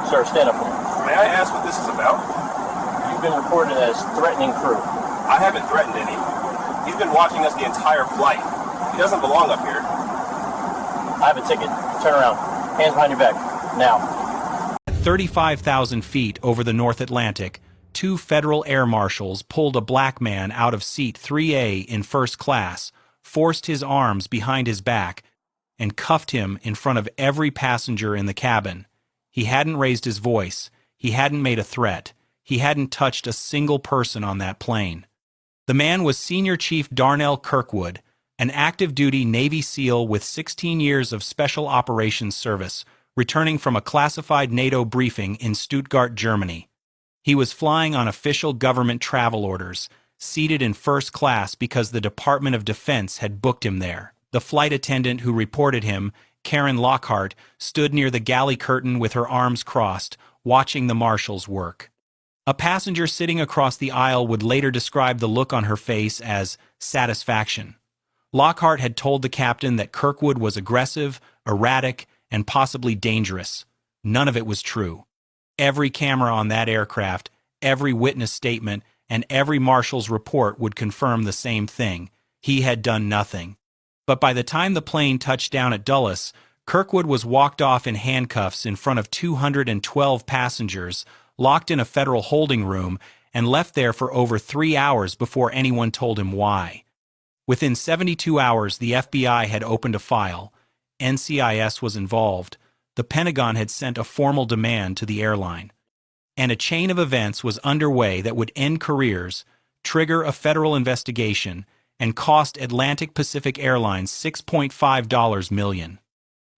Sir, stand up. May I ask what this is about? You've been reported as threatening crew. I haven't threatened any. He's been watching us the entire flight. He doesn't belong up here. I have a ticket. Turn around. Hands behind your back. Now. At 35,000 feet over the North Atlantic, two federal air marshals pulled a black man out of seat 3A in first class, forced his arms behind his back, and cuffed him in front of every passenger in the cabin. He hadn't raised his voice. He hadn't made a threat. He hadn't touched a single person on that plane. The man was Senior Chief Darnell Kirkwood, an active-duty Navy SEAL with 16 years of Special Operations service, returning from a classified NATO briefing in Stuttgart, Germany. He was flying on official government travel orders, seated in first class because the Department of Defense had booked him there. The flight attendant who reported him, Karen Lockhart, stood near the galley curtain with her arms crossed, watching the marshals work. A passenger sitting across the aisle would later describe the look on her face as satisfaction. Lockhart had told the captain that Kirkwood was aggressive, erratic, and possibly dangerous. None of it was true. Every camera on that aircraft, every witness statement, and every marshal's report would confirm the same thing. He had done nothing. But by the time the plane touched down at Dulles, Kirkwood was walked off in handcuffs in front of 212 passengers, locked in a federal holding room, and left there for over 3 hours before anyone told him why. Within 72 hours, the FBI had opened a file. NCIS was involved. The Pentagon had sent a formal demand to the airline. And a chain of events was underway that would end careers, trigger a federal investigation, and cost Atlantic Pacific Airlines $6.5 million.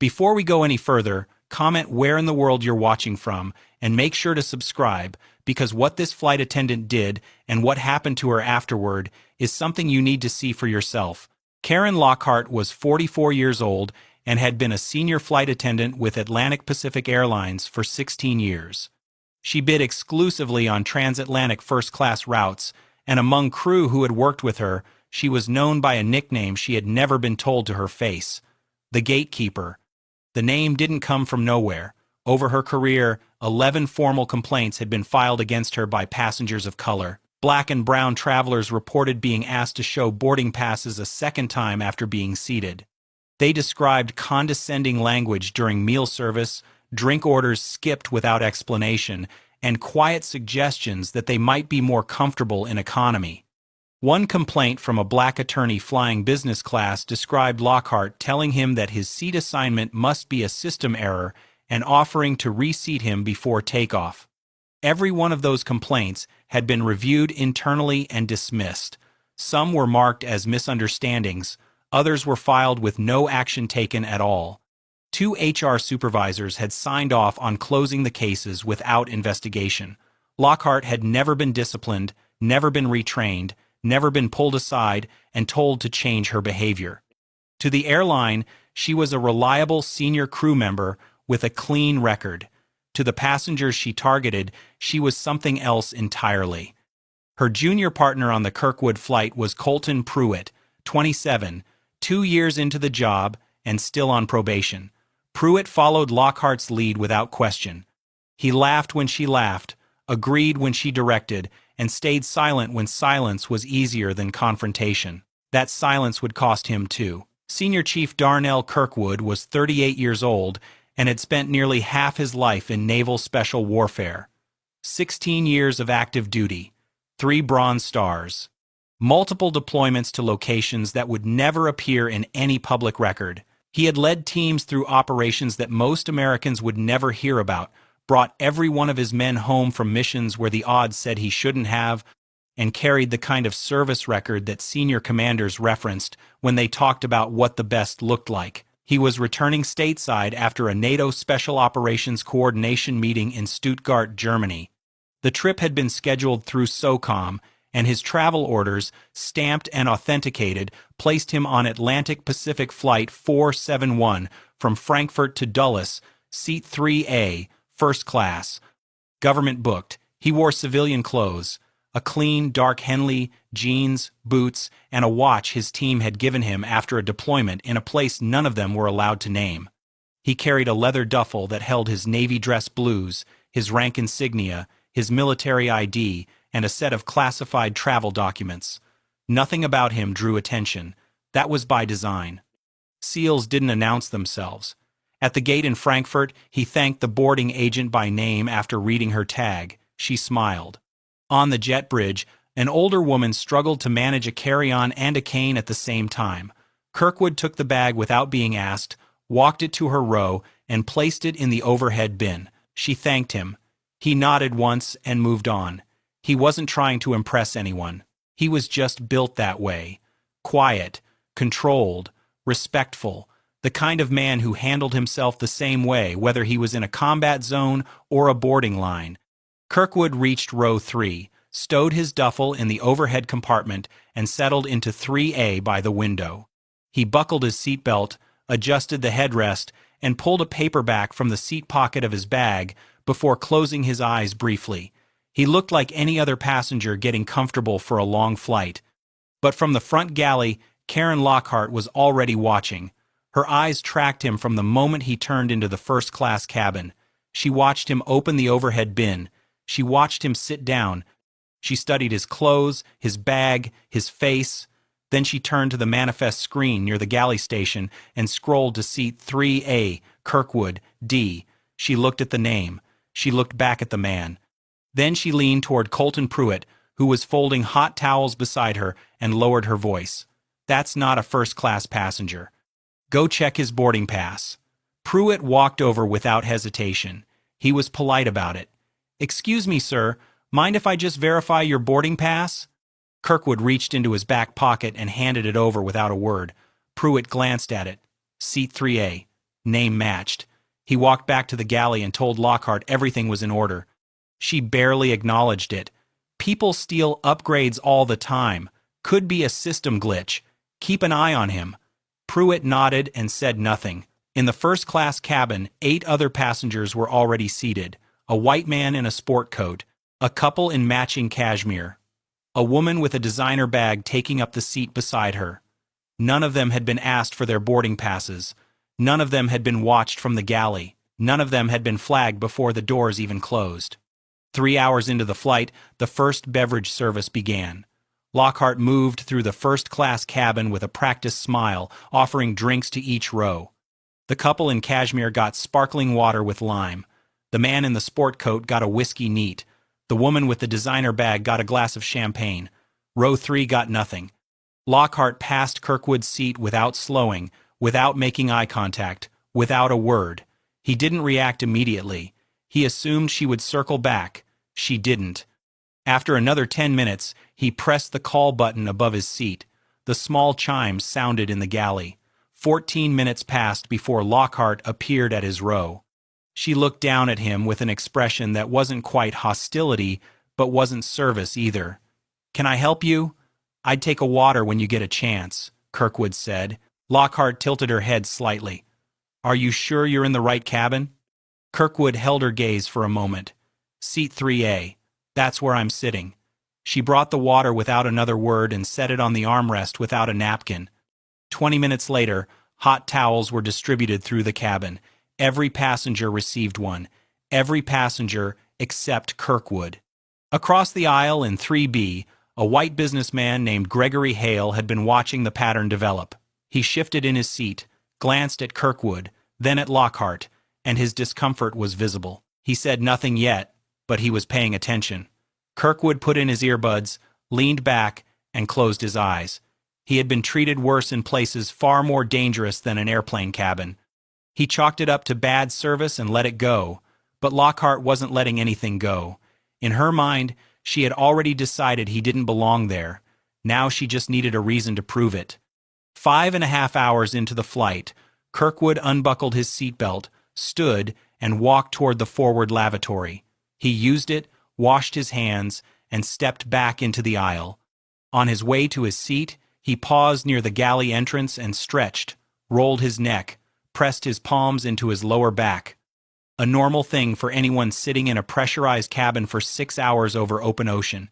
Before we go any further, comment where in the world you're watching from, and make sure to subscribe, because what this flight attendant did and what happened to her afterward is something you need to see for yourself. Karen Lockhart was 44 years old and had been a senior flight attendant with Atlantic Pacific Airlines for 16 years. She bid exclusively on transatlantic first-class routes, and among crew who had worked with her, she was known by a nickname she had never been told to her face: the Gatekeeper. The name didn't come from nowhere. Over her career, 11 formal complaints had been filed against her by passengers of color. Black and brown travelers reported being asked to show boarding passes a second time after being seated. They described condescending language during meal service, drink orders skipped without explanation, and quiet suggestions that they might be more comfortable in economy. One complaint from a black attorney flying business class described Lockhart telling him that his seat assignment must be a system error and offering to reseat him before takeoff. Every one of those complaints had been reviewed internally and dismissed. Some were marked as misunderstandings, others were filed with no action taken at all. 2 HR supervisors had signed off on closing the cases without investigation. Lockhart had never been disciplined, never been retrained, never been pulled aside and told to change her behavior. To the airline, she was a reliable senior crew member with a clean record. To the passengers she targeted, she was something else entirely. Her junior partner on the Kirkwood flight was Colton Pruitt, 27, 2 years into the job and still on probation. Pruitt followed Lockhart's lead without question. He laughed when she laughed, agreed when she directed, and stayed silent when silence was easier than confrontation. That silence would cost him too. Senior Chief Darnell Kirkwood was 38 years old and had spent nearly half his life in naval special warfare. 16 years of active duty, 3 Bronze Stars, multiple deployments to locations that would never appear in any public record. He had led teams through operations that most Americans would never hear about, brought every one of his men home from missions where the odds said he shouldn't have, and carried the kind of service record that senior commanders referenced when they talked about what the best looked like. He was returning stateside after a NATO Special Operations Coordination meeting in Stuttgart, Germany. The trip had been scheduled through SOCOM, and his travel orders, stamped and authenticated, placed him on Atlantic Pacific Flight 471 from Frankfurt to Dulles, Seat 3A, first class. Government booked. He wore civilian clothes, a clean, dark Henley, jeans, boots, and a watch his team had given him after a deployment in a place none of them were allowed to name. He carried a leather duffel that held his Navy dress blues, his rank insignia, his military ID, and a set of classified travel documents. Nothing about him drew attention. That was by design. SEALs didn't announce themselves. At the gate in Frankfurt, he thanked the boarding agent by name after reading her tag. She smiled. On the jet bridge, an older woman struggled to manage a carry-on and a cane at the same time. Kirkwood took the bag without being asked, walked it to her row, and placed it in the overhead bin. She thanked him. He nodded once and moved on. He wasn't trying to impress anyone. He was just built that way. Quiet, controlled, respectful, the kind of man who handled himself the same way whether he was in a combat zone or a boarding line. Kirkwood reached row 3, stowed his duffel in the overhead compartment, and settled into 3A by the window. He buckled his seatbelt, adjusted the headrest, and pulled a paperback from the seat pocket of his bag before closing his eyes briefly. He looked like any other passenger getting comfortable for a long flight. But from the front galley, Karen Lockhart was already watching. Her eyes tracked him from the moment he turned into the first-class cabin. She watched him open the overhead bin. She watched him sit down. She studied his clothes, his bag, his face. Then she turned to the manifest screen near the galley station and scrolled to seat 3A, Kirkwood, D. She looked at the name. She looked back at the man. Then she leaned toward Colton Pruitt, who was folding hot towels beside her, and lowered her voice. "That's not a first-class passenger. Go check his boarding pass." Pruitt walked over without hesitation. He was polite about it. "Excuse me, sir. Mind if I just verify your boarding pass?" Kirkwood reached into his back pocket and handed it over without a word. Pruitt glanced at it. Seat 3A. Name matched. He walked back to the galley and told Lockhart everything was in order. She barely acknowledged it. People steal upgrades all the time. Could be a system glitch. Keep an eye on him. Pruitt nodded and said nothing. In the first-class cabin, 8 other passengers were already seated. A white man in a sport coat. A couple in matching cashmere. A woman with a designer bag taking up the seat beside her. None of them had been asked for their boarding passes. None of them had been watched from the galley. None of them had been flagged before the doors even closed. 3 hours into the flight, the first beverage service began. Lockhart moved through the first-class cabin with a practiced smile, offering drinks to each row. The couple in cashmere got sparkling water with lime. The man in the sport coat got a whiskey neat. The woman with the designer bag got a glass of champagne. Row 3 got nothing. Lockhart passed Kirkwood's seat without slowing, without making eye contact, without a word. He didn't react immediately. He assumed she would circle back. She didn't. After another 10 minutes, he pressed the call button above his seat. The small chimes sounded in the galley. 14 minutes passed before Lockhart appeared at his row. She looked down at him with an expression that wasn't quite hostility, but wasn't service either. "Can I help you?" "I'd take a water when you get a chance," Kirkwood said. Lockhart tilted her head slightly. "Are you sure you're in the right cabin?" Kirkwood held her gaze for a moment. "Seat 3A. That's where I'm sitting." She brought the water without another word and set it on the armrest without a napkin. 20 minutes later, hot towels were distributed through the cabin. Every passenger received one. Every passenger except Kirkwood. Across the aisle in 3B, a white businessman named Gregory Hale had been watching the pattern develop. He shifted in his seat, glanced at Kirkwood, then at Lockhart, and his discomfort was visible. He said nothing yet, but he was paying attention. Kirkwood put in his earbuds, leaned back, and closed his eyes. He had been treated worse in places far more dangerous than an airplane cabin. He chalked it up to bad service and let it go, but Lockhart wasn't letting anything go. In her mind, she had already decided he didn't belong there. Now she just needed a reason to prove it. 5.5 hours into the flight, Kirkwood unbuckled his seatbelt, stood, and walked toward the forward lavatory. He used it, washed his hands, and stepped back into the aisle. On his way to his seat, he paused near the galley entrance and stretched, rolled his neck, pressed his palms into his lower back. A normal thing for anyone sitting in a pressurized cabin for 6 hours over open ocean.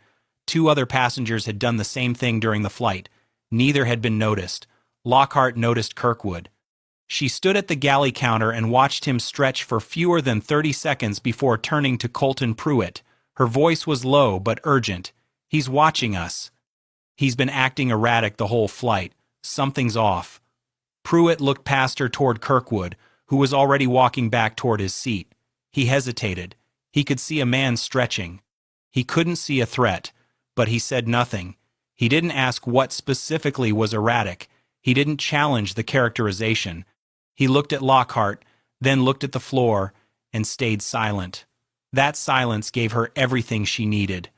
2 other passengers had done the same thing during the flight. Neither had been noticed. Lockhart noticed Kirkwood. She stood at the galley counter and watched him stretch for fewer than 30 seconds before turning to Colton Pruitt. Her voice was low but urgent. "He's watching us. He's been acting erratic the whole flight. Something's off." Pruitt looked past her toward Kirkwood, who was already walking back toward his seat. He hesitated. He could see a man stretching. He couldn't see a threat, but he said nothing. He didn't ask what specifically was erratic. He didn't challenge the characterization. He looked at Lockhart, then looked at the floor, and stayed silent. That silence gave her everything she needed.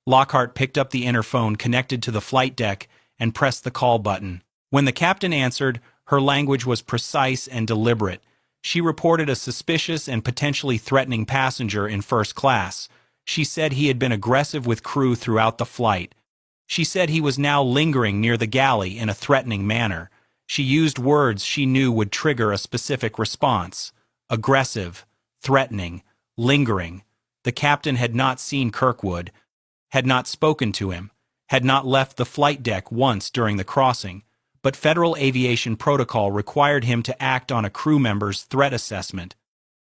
Lockhart picked up the interphone connected to the flight deck and pressed the call button. When the captain answered, her language was precise and deliberate. She reported a suspicious and potentially threatening passenger in first class. She said he had been aggressive with crew throughout the flight. She said he was now lingering near the galley in a threatening manner. She used words she knew would trigger a specific response. Aggressive, threatening, lingering. The captain had not seen Kirkwood, had not spoken to him, had not left the flight deck once during the crossing, but Federal Aviation Protocol required him to act on a crew member's threat assessment.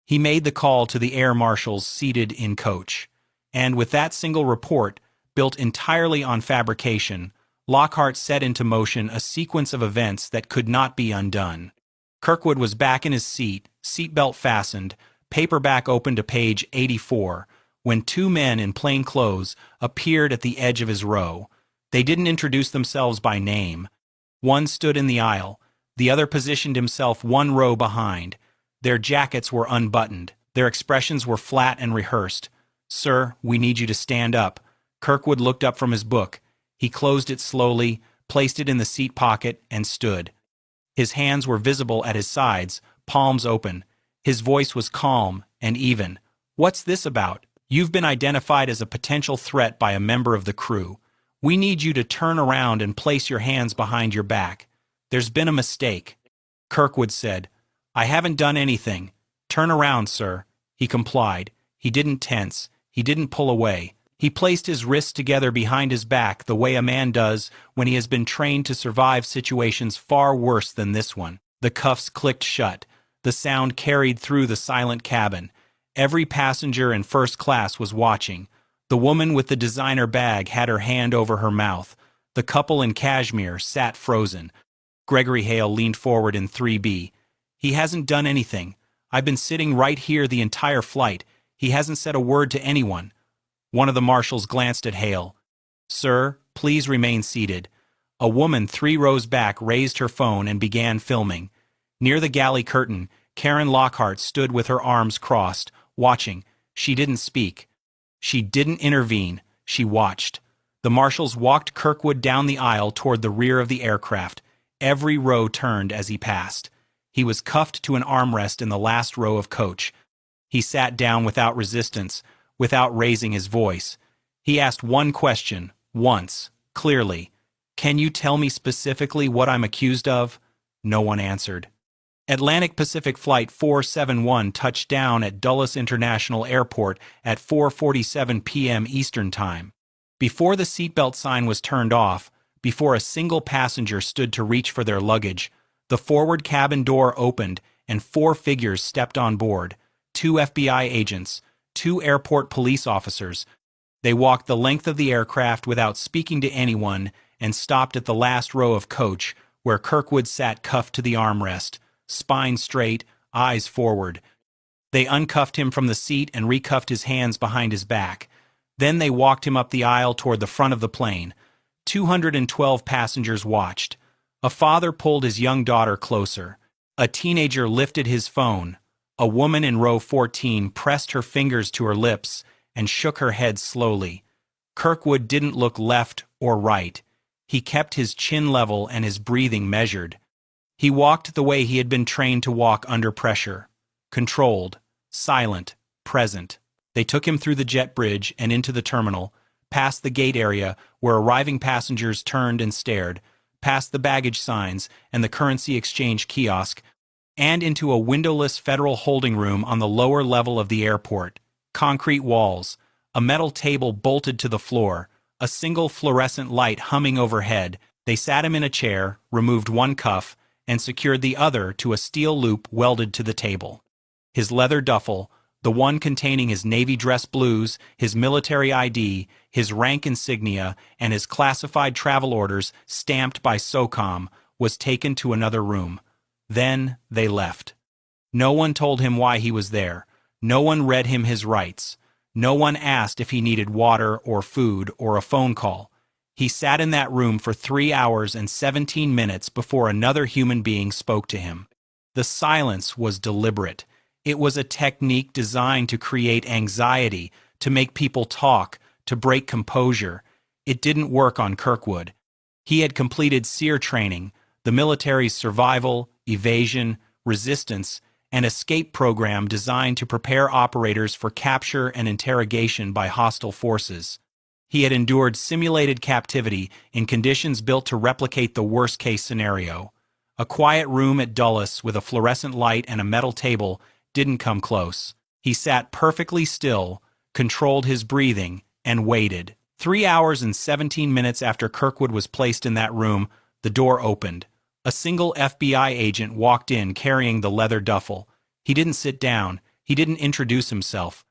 He made the call to the air marshals seated in coach. And with that single report, built entirely on fabrication, Lockhart set into motion a sequence of events that could not be undone. Kirkwood was back in his seat, seatbelt fastened, paperback open to page 84, when two men in plain clothes appeared at the edge of his row. They didn't introduce themselves by name. One stood in the aisle, the other positioned himself one row behind. Their jackets were unbuttoned. Their expressions were flat and rehearsed. "Sir, we need you to stand up." Kirkwood looked up from his book. He closed it slowly, placed it in the seat pocket, and stood. His hands were visible at his sides, palms open. His voice was calm and even. "What's this about? You've been identified as a potential threat by a member of the crew. We need you to turn around and place your hands behind your back. There's been a mistake." Kirkwood said, "I haven't done anything. Turn around, sir." He complied. He didn't tense. He didn't pull away. He placed his wrists together behind his back the way a man does when he has been trained to survive situations far worse than this one. The cuffs clicked shut. The sound carried through the silent cabin. Every passenger in first class was watching. The woman with the designer bag had her hand over her mouth. The couple in cashmere sat frozen. Gregory Hale leaned forward in 3B. "He hasn't done anything. I've been sitting right here the entire flight. He hasn't said a word to anyone." One of the marshals glanced at Hale. "Sir, please remain seated." A woman 3 rows back raised her phone and began filming. Near the galley curtain, Karen Lockhart stood with her arms crossed, watching. She didn't speak. She didn't intervene. She watched. The marshals walked Kirkwood down the aisle toward the rear of the aircraft. Every row turned as he passed. He was cuffed to an armrest in the last row of coach. He sat down without resistance, without raising his voice. He asked one question, once, clearly. "Can you tell me specifically what I'm accused of?" No one answered. Atlantic Pacific Flight 471 touched down at Dulles International Airport at 4:47 p.m. Eastern Time. Before the seatbelt sign was turned off, before a single passenger stood to reach for their luggage, the forward cabin door opened and 4 figures stepped on board, 2 FBI agents, 2 airport police officers. They walked the length of the aircraft without speaking to anyone and stopped at the last row of coach, where Kirkwood sat cuffed to the armrest, spine straight, eyes forward. They uncuffed him from the seat and recuffed his hands behind his back. Then they walked him up the aisle toward the front of the plane. 212 passengers watched. A father pulled his young daughter closer. A teenager lifted his phone. A woman in row 14 pressed her fingers to her lips and shook her head slowly. Kirkwood didn't look left or right. He kept his chin level and his breathing measured. He walked the way he had been trained to walk under pressure. Controlled, silent, present. They took him through the jet bridge and into the terminal, past the gate area where arriving passengers turned and stared, past the baggage signs and the currency exchange kiosk, and into a windowless federal holding room on the lower level of the airport. Concrete walls, a metal table bolted to the floor, a single fluorescent light humming overhead. They sat him in a chair, removed one cuff, and secured the other to a steel loop welded to the table. His leather duffel, the one containing his Navy dress blues, his military ID, his rank insignia, and his classified travel orders stamped by SOCOM, was taken to another room. Then they left. No one told him why he was there. No one read him his rights. No one asked if he needed water or food or a phone call. He sat in that room for 3 hours and 17 minutes before another human being spoke to him. The silence was deliberate. It was a technique designed to create anxiety, to make people talk, to break composure. It didn't work on Kirkwood. He had completed SEER training, the military's survival, evasion, resistance, and escape program designed to prepare operators for capture and interrogation by hostile forces. He had endured simulated captivity in conditions built to replicate the worst-case scenario. A quiet room at Dulles with a fluorescent light and a metal table didn't come close. He sat perfectly still, controlled his breathing, and waited. 3 hours and 17 minutes after Kirkwood was placed in that room, the door opened. A single FBI agent walked in carrying the leather duffel. He didn't sit down. He didn't introduce himself.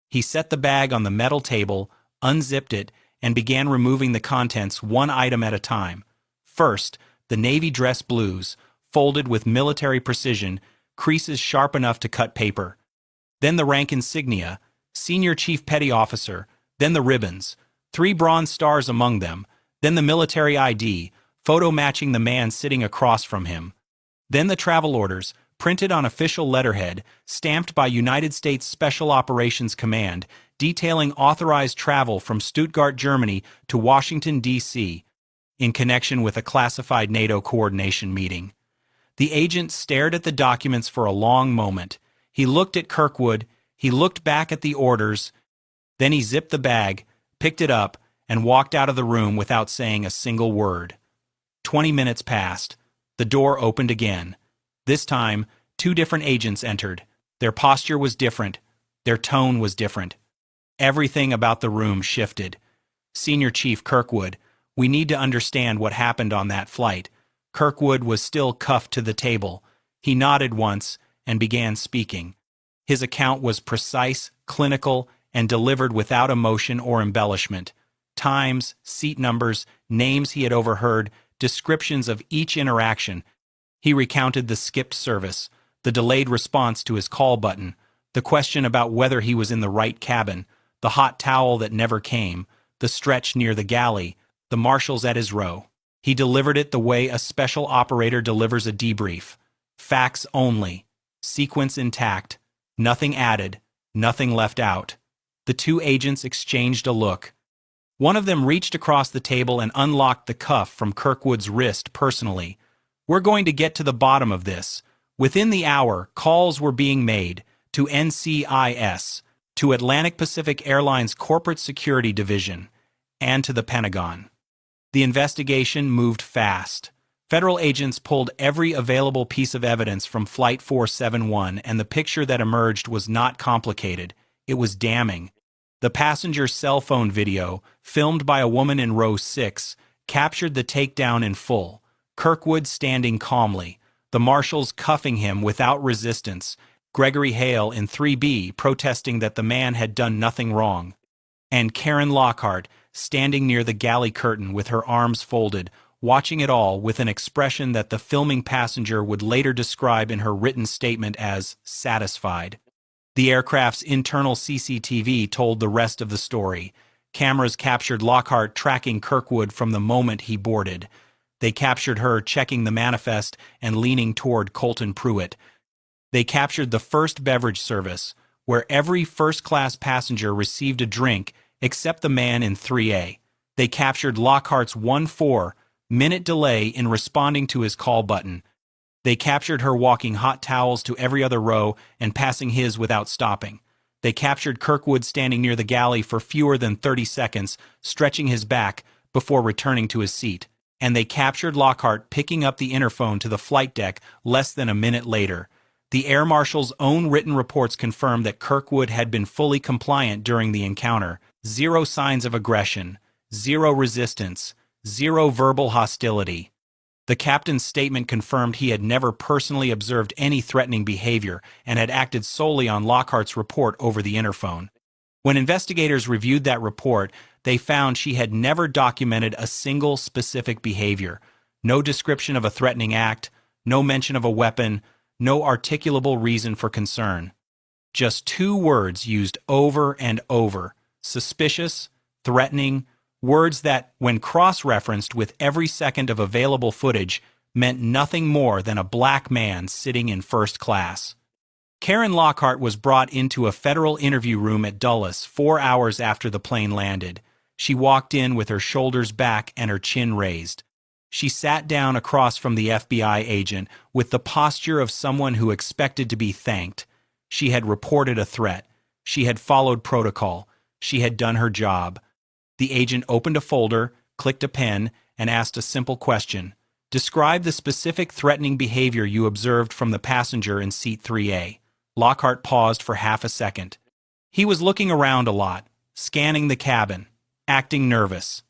He set the bag on the metal table, unzipped it, and began removing the contents one item at a time. First, the Navy dress blues, folded with military precision, creases sharp enough to cut paper. Then the rank insignia, Senior Chief Petty Officer, then the ribbons, 3 bronze stars among them, then the military ID, photo matching the man sitting across from him. Then the travel orders, printed on official letterhead, stamped by United States Special Operations Command, detailing authorized travel from Stuttgart, Germany to Washington, D.C., in connection with a classified NATO coordination meeting. The agent stared at the documents for a long moment. He looked at Kirkwood, he looked back at the orders, then he zipped the bag, picked it up, and walked out of the room without saying a single word. 20 minutes passed. The door opened again. This time, 2 different agents entered. Their posture was different. Their tone was different. Everything about the room shifted. Senior Chief Kirkwood, we need to understand what happened on that flight. Kirkwood was still cuffed to the table. He nodded once and began speaking. His account was precise, clinical, and delivered without emotion or embellishment. Times, seat numbers, names he had overheard, descriptions of each interaction. He recounted the skipped service, the delayed response to his call button, the question about whether he was in the right cabin, the hot towel that never came, the stretch near the galley, the marshals at his row. He delivered it the way a special operator delivers a debrief. Facts only. Sequence intact. Nothing added. Nothing left out. The 2 agents exchanged a look. One of them reached across the table and unlocked the cuff from Kirkwood's wrist personally. We're going to get to the bottom of this. Within the hour, calls were being made to NCIS, to Atlantic Pacific Airlines Corporate Security Division, and to the Pentagon. The investigation moved fast. Federal agents pulled every available piece of evidence from Flight 471, and the picture that emerged was not complicated. It was damning. The passenger's cell phone video, filmed by a woman in row 6, captured the takedown in full. Kirkwood standing calmly, the marshals cuffing him without resistance, Gregory Hale in 3B protesting that the man had done nothing wrong, and Karen Lockhart standing near the galley curtain with her arms folded, watching it all with an expression that the filming passenger would later describe in her written statement as satisfied. The aircraft's internal CCTV told the rest of the story. Cameras captured Lockhart tracking Kirkwood from the moment he boarded. They captured her checking the manifest and leaning toward Colton Pruitt. They captured the first beverage service, where every first-class passenger received a drink except the man in 3A. They captured Lockhart's 1-4-minute delay in responding to his call button. They captured her walking hot towels to every other row and passing his without stopping. They captured Kirkwood standing near the galley for fewer than 30 seconds, stretching his back before returning to his seat. And they captured Lockhart picking up the interphone to the flight deck less than a minute later. The air marshal's own written reports confirmed that Kirkwood had been fully compliant during the encounter. 0 signs of aggression, 0 resistance, 0 verbal hostility. The captain's statement confirmed he had never personally observed any threatening behavior and had acted solely on Lockhart's report over the interphone. When investigators reviewed that report, they found she had never documented a single specific behavior. No description of a threatening act, no mention of a weapon, no articulable reason for concern. Just 2 words used over and over: suspicious, threatening, words that, when cross-referenced with every second of available footage, meant nothing more than a black man sitting in first class. Karen Lockhart was brought into a federal interview room at Dulles 4 hours after the plane landed. She walked in with her shoulders back and her chin raised. She sat down across from the FBI agent with the posture of someone who expected to be thanked. She had reported a threat. She had followed protocol. She had done her job. The agent opened a folder, clicked a pen, and asked a simple question. Describe the specific threatening behavior you observed from the passenger in seat 3A. Lockhart paused for half a second. He was looking around a lot, scanning the cabin, acting nervous.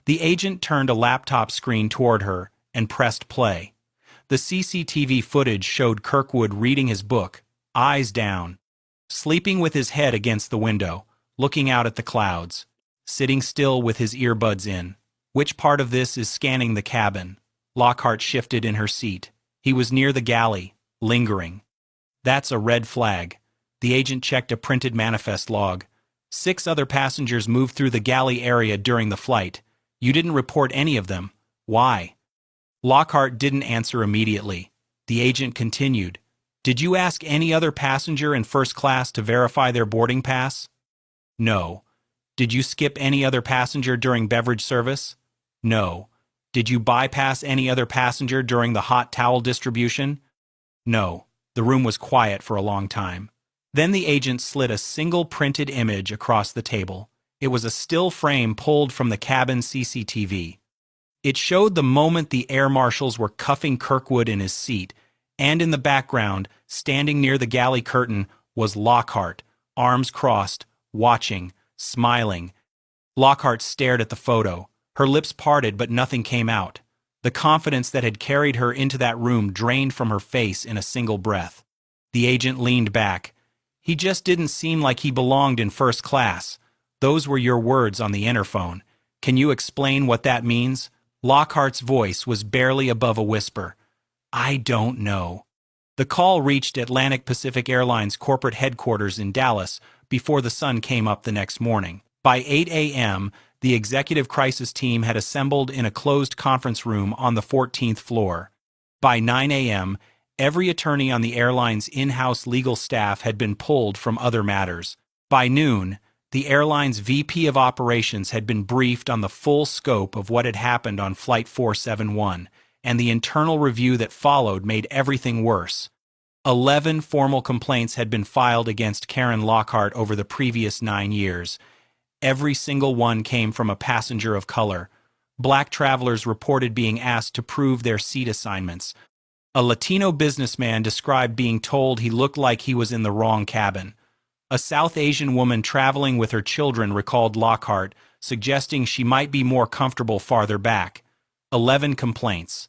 The agent turned a laptop screen toward her and pressed play. The CCTV footage showed Kirkwood reading his book, eyes down, sleeping with his head against the window, looking out at the clouds, sitting still with his earbuds in. Which part of this is scanning the cabin? Lockhart shifted in her seat. He was near the galley, lingering. That's a red flag. The agent checked a printed manifest log. 6 other passengers moved through the galley area during the flight. You didn't report any of them. Why? Lockhart didn't answer immediately. The agent continued. Did you ask any other passenger in first class to verify their boarding pass? No. Did you skip any other passenger during beverage service? No. Did you bypass any other passenger during the hot towel distribution? No. The room was quiet for a long time. Then the agent slid a single printed image across the table. It was a still frame pulled from the cabin CCTV. It showed the moment the air marshals were cuffing Kirkwood in his seat, and in the background, standing near the galley curtain, was Lockhart, arms crossed, watching, smiling. Lockhart stared at the photo. Her lips parted, but nothing came out. The confidence that had carried her into that room drained from her face in a single breath. The agent leaned back. He just didn't seem like he belonged in first class. Those were your words on the interphone. Can you explain what that means? Lockhart's voice was barely above a whisper. I don't know. The call reached Atlantic Pacific Airlines corporate headquarters in Dallas before the sun came up the next morning. By 8 a.m., the executive crisis team had assembled in a closed conference room on the 14th floor. By 9 a.m., every attorney on the airline's in-house legal staff had been pulled from other matters. By noon, the airline's VP of operations had been briefed on the full scope of what had happened on Flight 471, and the internal review that followed made everything worse. 11 formal complaints had been filed against Karen Lockhart over the previous 9 years. Every single one came from a passenger of color. Black travelers reported being asked to prove their seat assignments. A Latino businessman described being told he looked like he was in the wrong cabin. A South Asian woman traveling with her children recalled Lockhart, suggesting she might be more comfortable farther back. 11 complaints.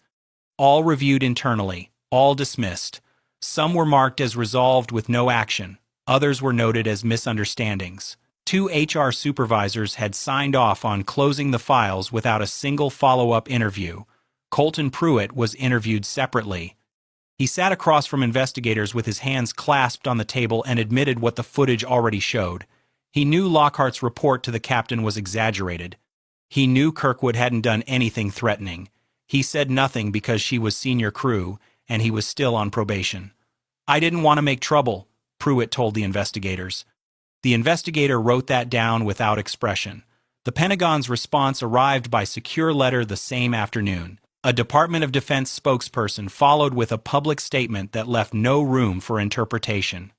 All reviewed internally, all dismissed. Some were marked as resolved with no action. Others were noted as misunderstandings. 2 HR supervisors had signed off on closing the files without a single follow-up interview. Colton Pruitt was interviewed separately. He sat across from investigators with his hands clasped on the table and admitted what the footage already showed. He knew Lockhart's report to the captain was exaggerated. He knew Kirkwood hadn't done anything threatening. He said nothing because she was senior crew, and he was still on probation. I didn't want to make trouble, Pruitt told the investigators. The investigator wrote that down without expression. The Pentagon's response arrived by secure letter the same afternoon. A Department of Defense spokesperson followed with a public statement that left no room for interpretation.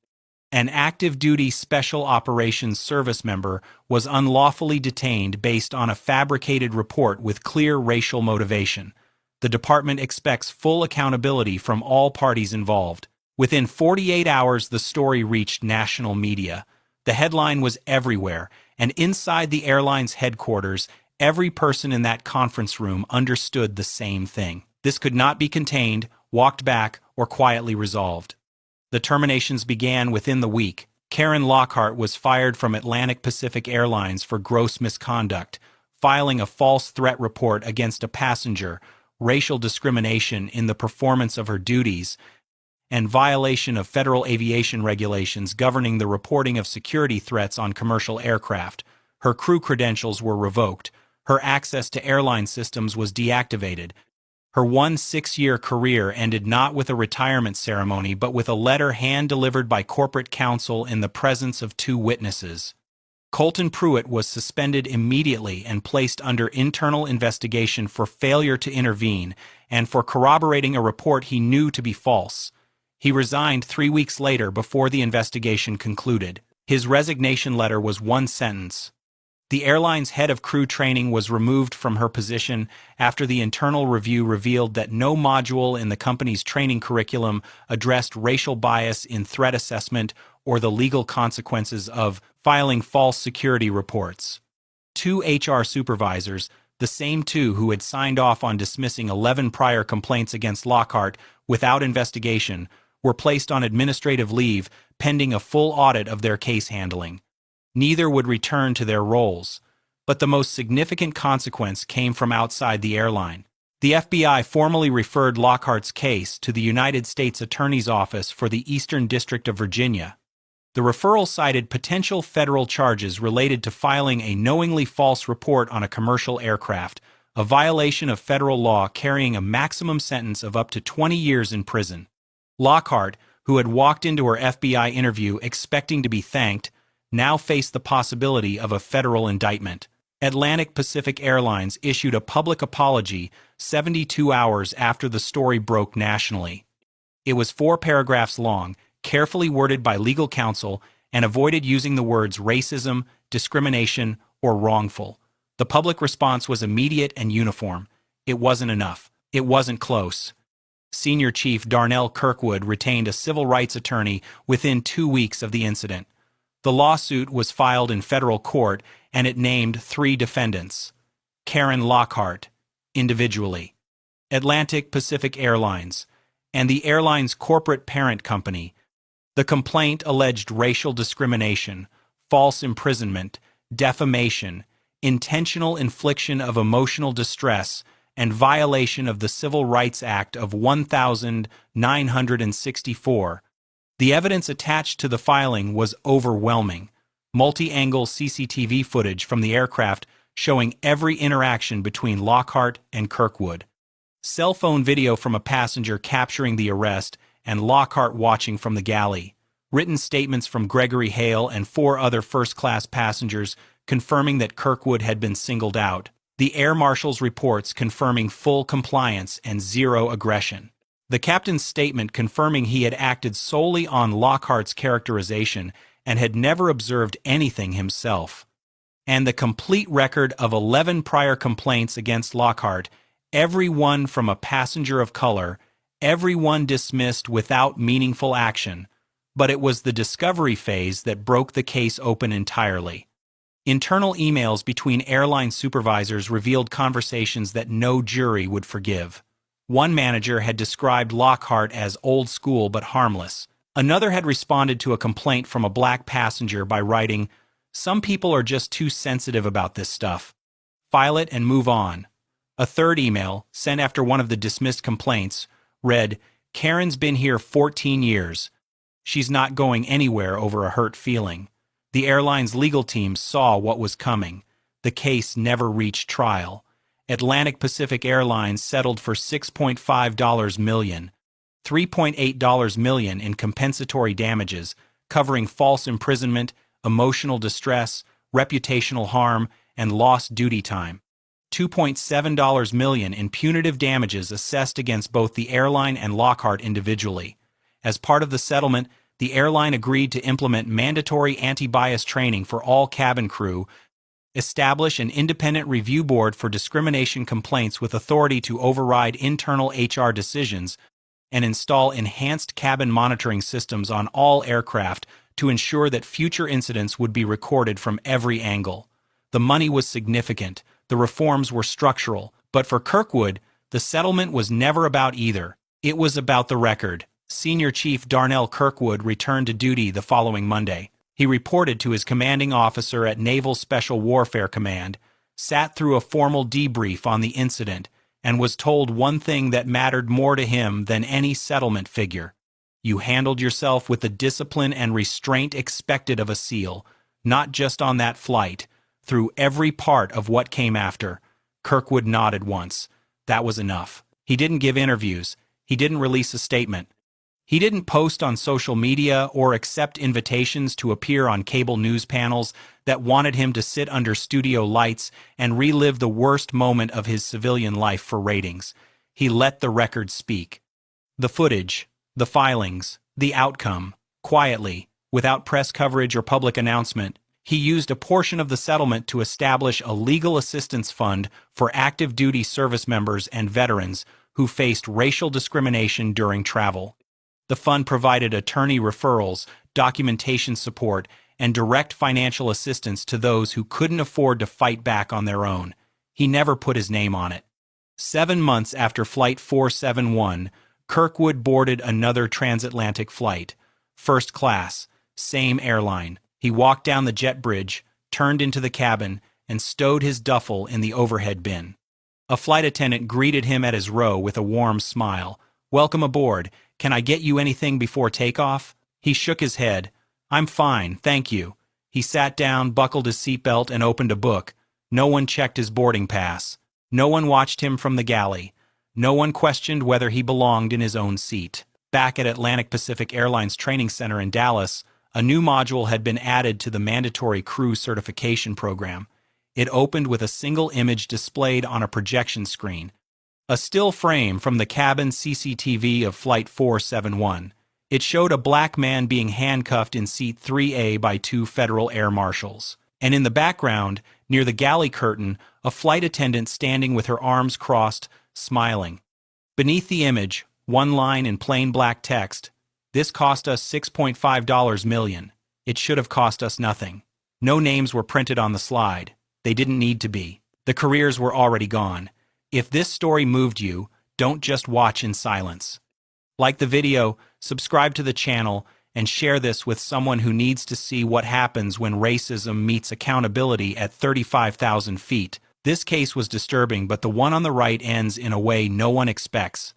An active-duty Special Operations Service member was unlawfully detained based on a fabricated report with clear racial motivation. The department expects full accountability from all parties involved. Within 48 hours, the story reached national media. The headline was everywhere, and inside the airline's headquarters, every person in that conference room understood the same thing. This could not be contained, walked back, or quietly resolved. The terminations began within the week. Karen Lockhart was fired from Atlantic Pacific Airlines for gross misconduct, filing a false threat report against a passenger, racial discrimination in the performance of her duties, and violation of federal aviation regulations governing the reporting of security threats on commercial aircraft. Her crew credentials were revoked. Her access to airline systems was deactivated. Her 6-year career ended not with a retirement ceremony but with a letter hand-delivered by corporate counsel in the presence of 2 witnesses. Colton Pruitt was suspended immediately and placed under internal investigation for failure to intervene and for corroborating a report he knew to be false. He resigned 3 weeks later before the investigation concluded. His resignation letter was one sentence. The airline's head of crew training was removed from her position after the internal review revealed that no module in the company's training curriculum addressed racial bias in threat assessment or the legal consequences of filing false security reports. 2 HR supervisors, the same 2 who had signed off on dismissing 11 prior complaints against Lockhart without investigation, were placed on administrative leave pending a full audit of their case handling. Neither would return to their roles. But the most significant consequence came from outside the airline. The FBI formally referred Lockhart's case to the United States Attorney's Office for the Eastern District of Virginia. The referral cited potential federal charges related to filing a knowingly false report on a commercial aircraft, a violation of federal law carrying a maximum sentence of up to 20 years in prison. Lockhart, who had walked into her FBI interview expecting to be thanked, now faced the possibility of a federal indictment. Atlantic Pacific Airlines issued a public apology 72 hours after the story broke nationally. It was 4 paragraphs long, carefully worded by legal counsel, and avoided using the words racism, discrimination, or wrongful. The public response was immediate and uniform. It wasn't enough. It wasn't close. Senior Chief Darnell Kirkwood retained a civil rights attorney within 2 weeks of the incident. The lawsuit was filed in federal court, and it named 3 defendants. Karen Lockhart, individually, Atlantic Pacific Airlines, and the airline's corporate parent company. The complaint alleged racial discrimination, false imprisonment, defamation, intentional infliction of emotional distress, and violation of the Civil Rights Act of 1964. The evidence attached to the filing was overwhelming. Multi-angle CCTV footage from the aircraft showing every interaction between Lockhart and Kirkwood. Cell phone video from a passenger capturing the arrest and Lockhart watching from the galley. Written statements from Gregory Hale and 4 other first-class passengers confirming that Kirkwood had been singled out. The air marshal's reports confirming full compliance and 0 aggression. The captain's statement confirming he had acted solely on Lockhart's characterization and had never observed anything himself. And the complete record of 11 prior complaints against Lockhart, every one from a passenger of color, every one dismissed without meaningful action. But it was the discovery phase that broke the case open entirely. Internal emails between airline supervisors revealed conversations that no jury would forgive. One manager had described Lockhart as old school but harmless. Another had responded to a complaint from a black passenger by writing, "Some people are just too sensitive about this stuff. File it and move on." A third email, sent after one of the dismissed complaints, read, "Karen's been here 14 years. She's not going anywhere over a hurt feeling." The airline's legal team saw what was coming. The case never reached trial. Atlantic Pacific Airlines settled for $6.5 million, $3.8 million in compensatory damages, covering false imprisonment, emotional distress, reputational harm, and lost duty time. $2.7 million in punitive damages assessed against both the airline and Lockhart individually. As part of the settlement, the airline agreed to implement mandatory anti-bias training for all cabin crew, establish an independent review board for discrimination complaints with authority to override internal HR decisions, and install enhanced cabin monitoring systems on all aircraft to ensure that future incidents would be recorded from every angle. The money was significant, the reforms were structural, but for Kirkwood, The settlement was never about either. It was about the record. Senior Chief Darnell Kirkwood returned to duty the following Monday. He reported to his commanding officer at Naval Special Warfare Command, sat through a formal debrief on the incident, and was told one thing that mattered more to him than any settlement figure. You handled yourself with the discipline and restraint expected of a SEAL, not just on that flight, through every part of what came after. Kirkwood nodded once. That was enough. He didn't give interviews. He didn't release a statement. He didn't post on social media or accept invitations to appear on cable news panels that wanted him to sit under studio lights and relive the worst moment of his civilian life for ratings. He let the record speak. The footage, the filings, the outcome, quietly, without press coverage or public announcement, he used a portion of the settlement to establish a legal assistance fund for active duty service members and veterans who faced racial discrimination during travel. The fund provided attorney referrals, documentation support, and direct financial assistance to those who couldn't afford to fight back on their own. He never put his name on it. 7 months after Flight 471, Kirkwood boarded another transatlantic flight. First class, same airline. He walked down the jet bridge, turned into the cabin, and stowed his duffel in the overhead bin. A flight attendant greeted him at his row with a warm smile. "Welcome aboard. Can I get you anything before takeoff?" He shook his head. "I'm fine, thank you." He sat down, buckled his seatbelt, and opened a book. No one checked his boarding pass. No one watched him from the galley. No one questioned whether he belonged in his own seat. Back at Atlantic Pacific Airlines Training Center in Dallas, a new module had been added to the mandatory crew certification program. It opened with a single image displayed on a projection screen. A still frame from the cabin CCTV of Flight 471. It showed a black man being handcuffed in seat 3A by 2 federal air marshals. And in the background, near the galley curtain, a flight attendant standing with her arms crossed, smiling. Beneath the image, one line in plain black text, "This cost us $6.5 million. It should have cost us nothing." No names were printed on the slide. They didn't need to be. The careers were already gone. If this story moved you, don't just watch in silence. Like the video, subscribe to the channel, and share this with someone who needs to see what happens when racism meets accountability at 35,000 feet. This case was disturbing, but the one on the right ends in a way no one expects.